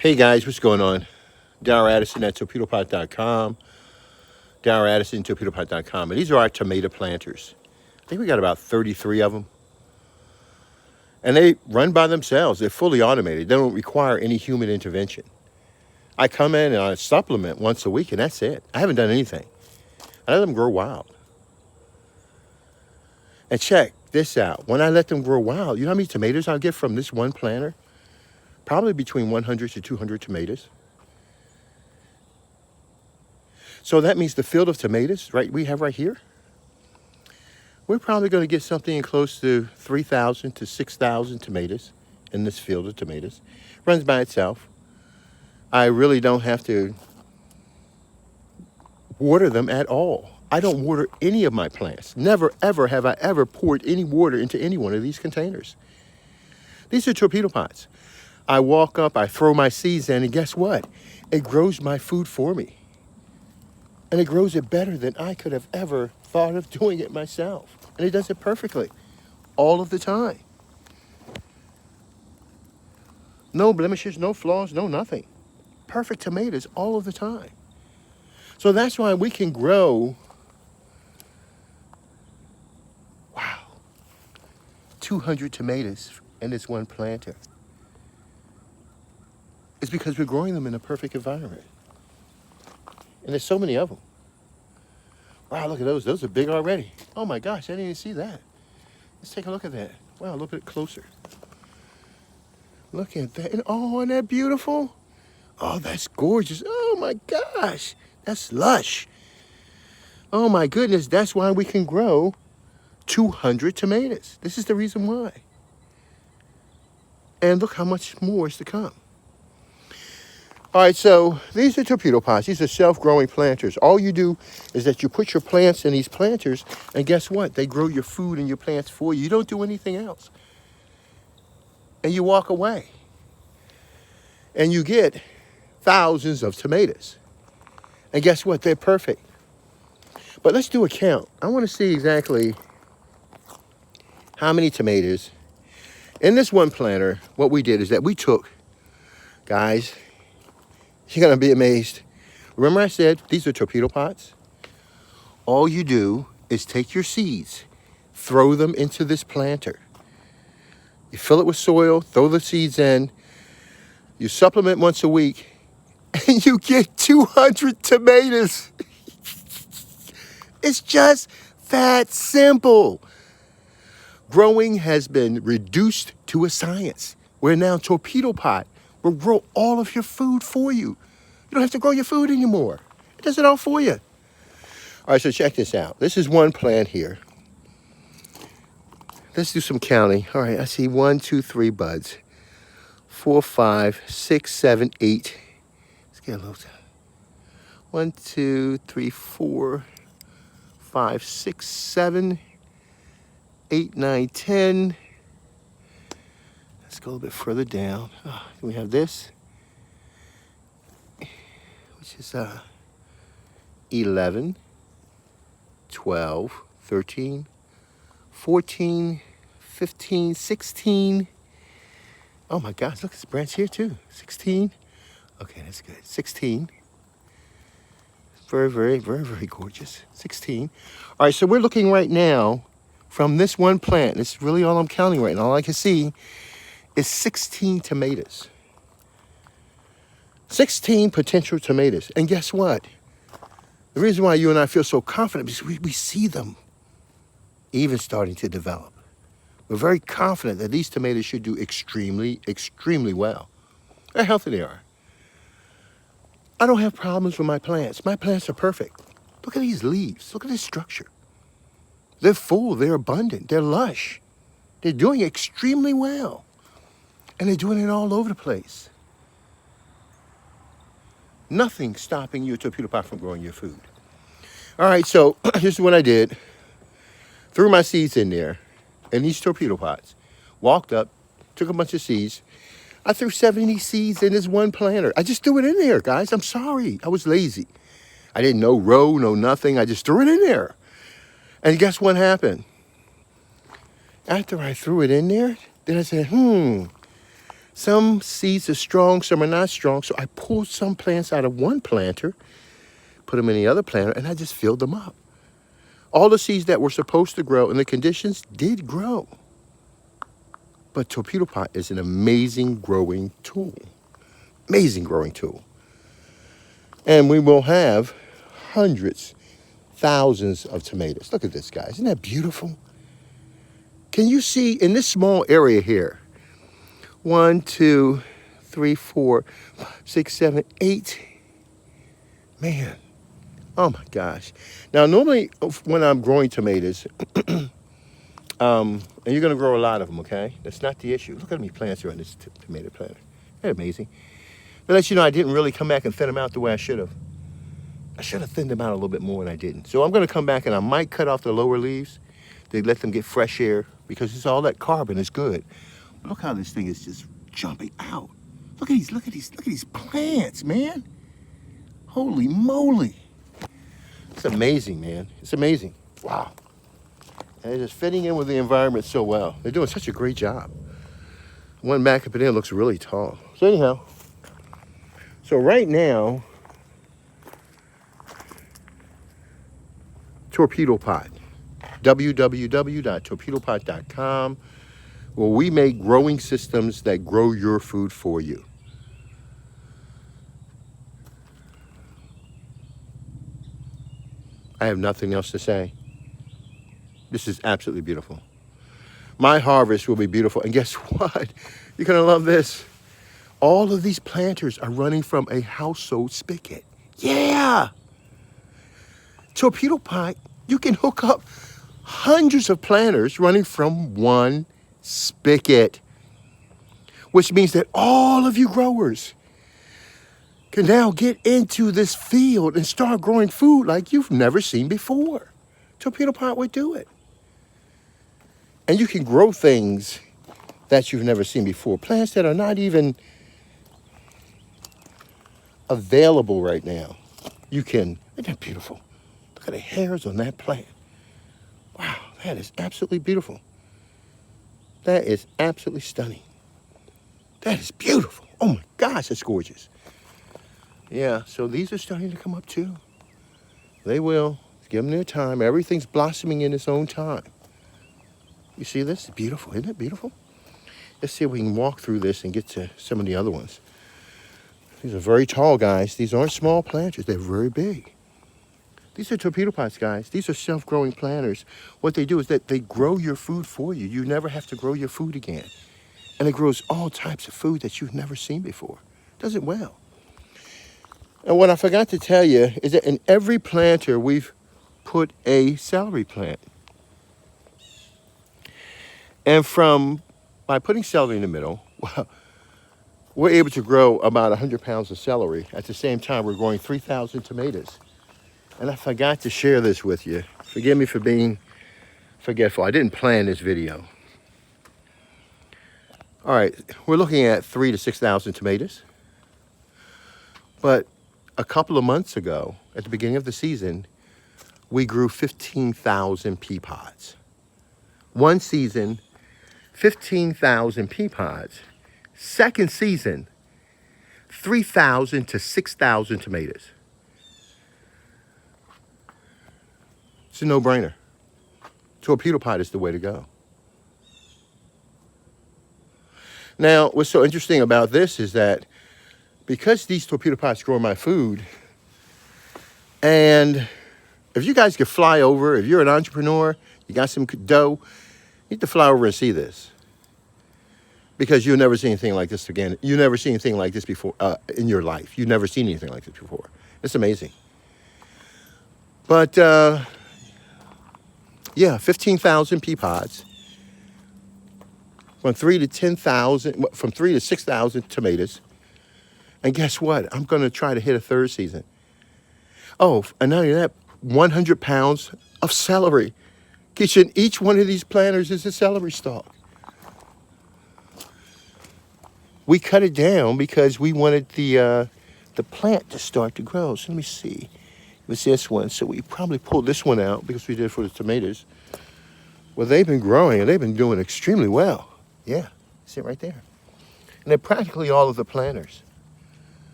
Hey guys, what's going on? Darrell Addison at Torpedopot.com. Darrell Addison, Torpedopot.com. And these are our tomato planters. I think we got about 33 of them. And they run by themselves. They're fully automated. They don't require any human intervention. I come in and I supplement once a week, and that's it. I haven't done anything. I let them grow wild. And check this out. When I let them grow wild, you know how many tomatoes I'll get from this one planter? Probably between 100 to 200 tomatoes. So that means the field of tomatoes, right, we have right here, we're probably going to get something close to 3,000 to 6,000 tomatoes in this field of tomatoes. Runs by itself. I really don't have to water them at all. I don't water any of my plants. Never, ever have I ever poured any water into any one of these containers. These are torpedo pots. I walk up, I throw my seeds in, and guess what? It grows my food for me. And it grows it better than I could have ever thought of doing it myself. And it does it perfectly, all of the time. No blemishes, no flaws, no nothing. Perfect tomatoes all of the time. So that's why we can grow, 200 tomatoes in this one planter. It's because we're growing them in a perfect environment. And there's so many of them. Wow, look at those. Those are big already. Oh my gosh, I didn't even see that. Let's take a look at that. Wow, a little bit closer. Look at that. And oh, isn't that beautiful? Oh, that's gorgeous. Oh my gosh, that's lush. Oh my goodness, that's why we can grow 200 tomatoes. This is the reason why. And look how much more is to come. All right, so these are torpedo pots. These are self-growing planters. All you do is that you put your plants in these planters, and guess what? They grow your food and your plants for you. You don't do anything else. And you walk away. And you get thousands of tomatoes. And guess what? They're perfect. But let's do a count. I want to see exactly how many tomatoes. In this one planter, what we did is that we took, guys, you're going to be amazed. Remember I said these are torpedo pots? All you do is take your seeds, throw them into this planter. You fill it with soil, throw the seeds in, you supplement once a week, and you get 200 tomatoes. It's just that simple. Growing has been reduced to a science. Where now torpedo pot will grow all of your food for you. You don't have to grow your food anymore. It does it all for you. All right, so check this out. This is one plant here. Let's do some counting. All right, I see 1, 2, 3 buds. 4, 5, 6, 7, 8. Let's get a little time. 1, 2, 3, 4, 5, 6, 7, 8, 9, 10. Let's go a little bit further down. We have this, which is 11, 12, 13, 14, 15, 16. Oh my gosh, look at this branch here too. 16. Okay, that's good. 16. Very, very, very, very gorgeous. 16. All right, so we're looking right now from this one plant. This is really all I'm counting right now. All I can see is 16 tomatoes. 16 potential tomatoes. And guess what? The reason why you and I feel so confident is we see them even starting to develop. We're very confident that these tomatoes should do extremely, extremely well. How healthy they are. I don't have problems with my plants. My plants are perfect. Look at these leaves. Look at this structure. They're full. They're abundant. They're lush. They're doing extremely well. And they're doing it all over the place. Nothing stopping your torpedo pot from growing your food. All right, so this is what I did. Threw my seeds in there, in these torpedo pots. Walked up, took a bunch of seeds. I threw 70 seeds in this one planter. I just threw it in there, guys. I'm sorry. I was lazy. I didn't know row, no nothing. I just threw it in there. And guess what happened? After I threw it in there, then I said, Some seeds are strong, some are not strong. So I pulled some plants out of one planter, put them in the other planter, and I just filled them up. All the seeds that were supposed to grow and the conditions did grow. But Torpedopot is an amazing growing tool. Amazing growing tool. And we will have hundreds, thousands of tomatoes. Look at this, guys. Isn't that beautiful? Can you see in this small area here? 1, 2, 3, 4, 6, 7, 8. Man. Oh my gosh. Now, normally when I'm growing tomatoes, and you're going to grow a lot of them, okay? That's not the issue. Look at how many plants are on this tomato planter. Isn't that amazing? But let you know, I didn't really come back and thin them out the way I should have. I should have thinned them out a little bit more and I didn't. So I'm going to come back and I might cut off the lower leaves to let them get fresh air because it's all that carbon is good. Look how this thing is just jumping out. Look at these plants, man. Holy moly. It's amazing, man. It's amazing. Wow. And they're just fitting in with the environment so well. They're doing such a great job. One back up in there looks really tall. So anyhow, so right now, Torpedopot, www.torpedopot.com, where we make growing systems that grow your food for you. I have nothing else to say. This is absolutely beautiful. My harvest will be beautiful. And guess what? You're going to love this. All of these planters are running from a household spigot. Yeah! Torpedopot, you can hook up hundreds of planters running from one spigot, which means that all of you growers can now get into this field and start growing food like you've never seen before. Torpedopot would do it. And you can grow things that you've never seen before. Plants that are not even available right now. You can. Isn't that beautiful? Look at the hairs on that plant. Wow, that is absolutely beautiful. That is absolutely stunning. That is beautiful. Oh my gosh, that's gorgeous. Yeah, so these are starting to come up too. They will. Give them their time. Everything's blossoming in its own time. You see this? It's beautiful. Isn't it beautiful? Let's see if we can walk through this and get to some of the other ones. These are very tall, guys. These aren't small planters. They're very big. These are Torpedopots, guys. These are self-growing planters. What they do is that they grow your food for you. You never have to grow your food again. And it grows all types of food that you've never seen before. It does it well. And what I forgot to tell you is that in every planter, we've put a celery plant. And by putting celery in the middle, well, we're able to grow about 100 pounds of celery. At the same time, we're growing 3,000 tomatoes. And I forgot to share this with you. Forgive me for being forgetful. I didn't plan this video. All right, we're looking at 3,000 to 6,000 tomatoes. But a couple of months ago, at the beginning of the season, we grew 15,000 pea pods. One season, 15,000 pea pods. Second season, 3,000 to 6,000 tomatoes. It's a no-brainer. Torpedopot is the way to go. Now, what's so interesting about this is that because these Torpedopots grow my food, and if you guys could fly over, if you're an entrepreneur, you got some dough, you need to fly over and see this. Because you'll never see anything like this again. You've never seen anything like this before in your life. You've never seen anything like this before. It's amazing. But, yeah, 15,000 pea pods. From 3,000 to 6,000 tomatoes. And guess what? I'm going to try to hit a third season. Oh, and not only that, 100 pounds of celery. Each one of these planters is a celery stalk. We cut it down because we wanted the plant to start to grow. So let me see. It was this one. So we probably pulled this one out because we did it for the tomatoes. Well, they've been growing and they've been doing extremely well. Yeah, see it right there. And they're practically all of the planters.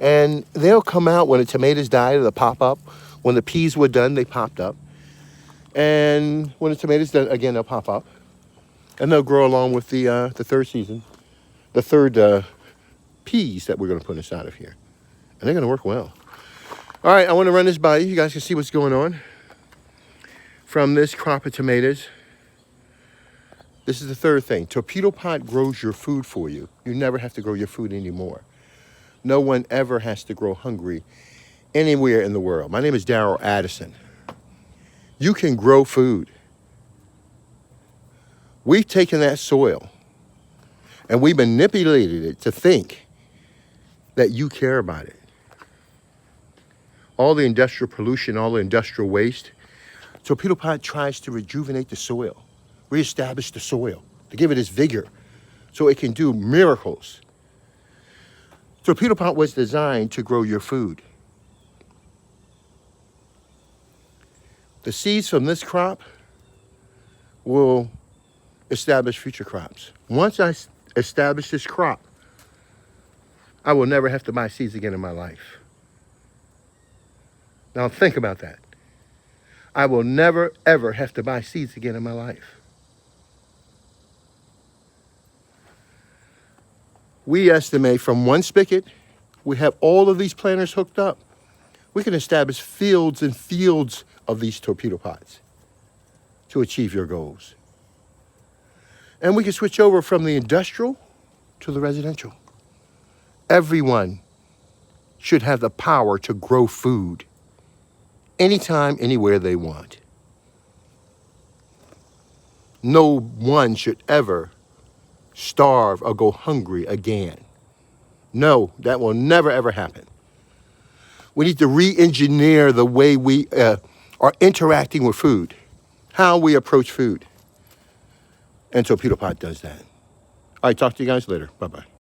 And they'll come out when the tomatoes died, they'll pop up. When the peas were done, they popped up. And when the tomatoes done, again, they'll pop up. And they'll grow along with the third season, the third peas that we're going to put inside of here. And they're going to work well. All right, I want to run this by you. You guys can see what's going on from this crop of tomatoes. This is the third thing. Torpedopot grows your food for you. You never have to grow your food anymore. No one ever has to grow hungry anywhere in the world. My name is Darrell Addison. You can grow food. We've taken that soil and we manipulated it to think that you care about it. All the industrial pollution, all the industrial waste. Torpedopot tries to rejuvenate the soil, reestablish the soil, to give it its vigor so it can do miracles. Torpedopot was designed to grow your food. The seeds from this crop will establish future crops. Once I establish this crop, I will never have to buy seeds again in my life. Now think about that. I will never, ever have to buy seeds again in my life. We estimate from one spigot, we have all of these planters hooked up. We can establish fields and fields of these torpedopots to achieve your goals. And we can switch over from the industrial to the residential. Everyone should have the power to grow food anytime, anywhere they want. No one should ever starve or go hungry again. No, that will never, ever happen. We need to re-engineer the way we are interacting with food, how we approach food. And Torpedopot does that. All right, talk to you guys later. Bye-bye.